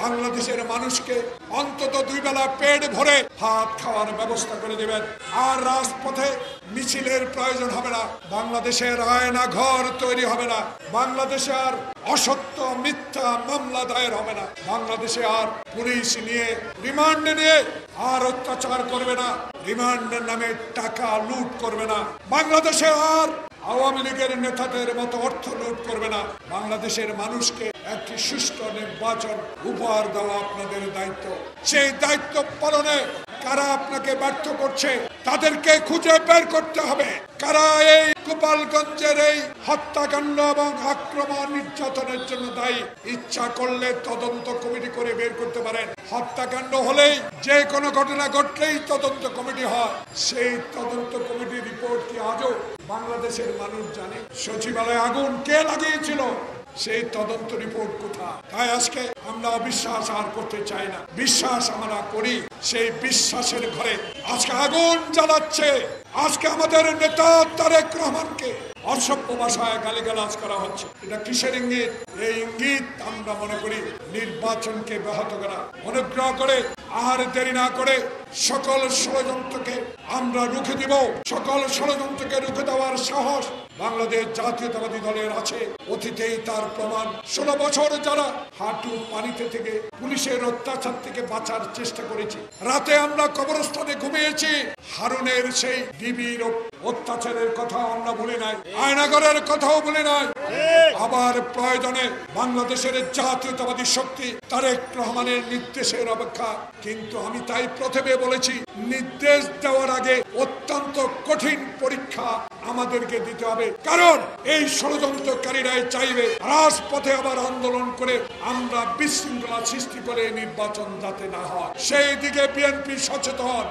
বাংলাদেশের মানুষকে অন্তত 2 বেলা পেট ভরে ভাত খাওয়ার ব্যবস্থা করে দিবেন। আর রাজপথে মিছিলের প্রয়োজন হবে না, বাংলাদেশের আয়না ঘর তৈরি হবে না, বাংলাদেশে আর অসত্য মিথ্যা মামলা দায়ের হবে না, বাংলাদেশে আর পুলিশ নিয়ে রিমান্ডে নিয়ে আর অত্যাচার করবে না, রিমান্ডের নামে টাকা লুট করবে না, বাংলাদেশে আর আওয়ামী লীগের নেতাদের মতো অর্থ লুট করবে না। বাংলাদেশের মানুষকে একটি সুষ্ঠু নির্বাচন উপহার দেওয়া আপনাদের দায়িত্ব। সেই দায়িত্ব পালনে কারা আপনাকে ব্যর্থ করছে তাদেরকে খুঁজে বের করতে হবে। কারা এই গোপালগঞ্জের এই হত্যাকাণ্ড এবং আক্রমণ নির্যাতনের জন্য দায়ী, ইচ্ছা করলে তদন্ত কমিটি করে বের করতে পারেন। হত্যাকাণ্ড হলেই, যে কোনো ঘটনা ঘটলেই তদন্ত কমিটি হয়। সেই তদন্ত কমিটির রিপোর্ট কি আজও বাংলাদেশের মানুষ জানে? সচিবালয়ে আগুন কে লাগিয়েছিল, সেই তদন্ত রিপোর্ট কোথায়? তাই আজকে আমরা অবিশ্বাস আর করতে চাই না, বিশ্বাস আমরা করি। সেই বিশ্বাসের ঘরে আজকে আগুন জ্বালাচ্ছে। আজকে আমাদের নেতা তারেক রহমানকে অসভ্য ভাষায় গালিগালাজ করা হচ্ছে। এটা কিসের ইঙ্গিত? এই ইঙ্গিত আমরা মনে করি নির্বাচনকে ব্যাহত করা। অনুগ্রহ করে আর দেরি না করে সকল ষড়যন্ত্রকে আমরা রুখে দিব। সকল ষড়যন্ত্রকে রুখে দেওয়ার সাহস বাংলাদেশ জাতীয়তাবাদী দলের আছে। অতীতেই তার প্রমাণ। 16 বছর যারা হাঁটু পানিতে থেকে পুলিশের অত্যাচার থেকে বাঁচার চেষ্টা করেছি, রাতে আমরা কবরস্থানে ঘুমিয়েছি, হারুনের সেই বিবির অত্যাচারের কথা আমরা ভুলি নাই, আয়নাগরের কথাও ভুলি নাই। আবার প্রয়োজনে বাংলাদেশের জাতীয়তাবাদী শক্তি তারেক রহমানের নির্দেশের অপেক্ষা। কিন্তু আমি তাই প্রথমে বলেছি, নির্দেশ দেওয়ার আগে অত্যন্ত কঠিন পরীক্ষা আমাদেরকে দিতে হবে। কারণ এই ষড়যন্ত্রকারীরাই চাইবে রাজপথে আবার আন্দোলন করে আমরা বিশৃঙ্খলা সৃষ্টি করে নির্বাচন যাতে না হয়। সেই দিকে বিএনপি সচেতন।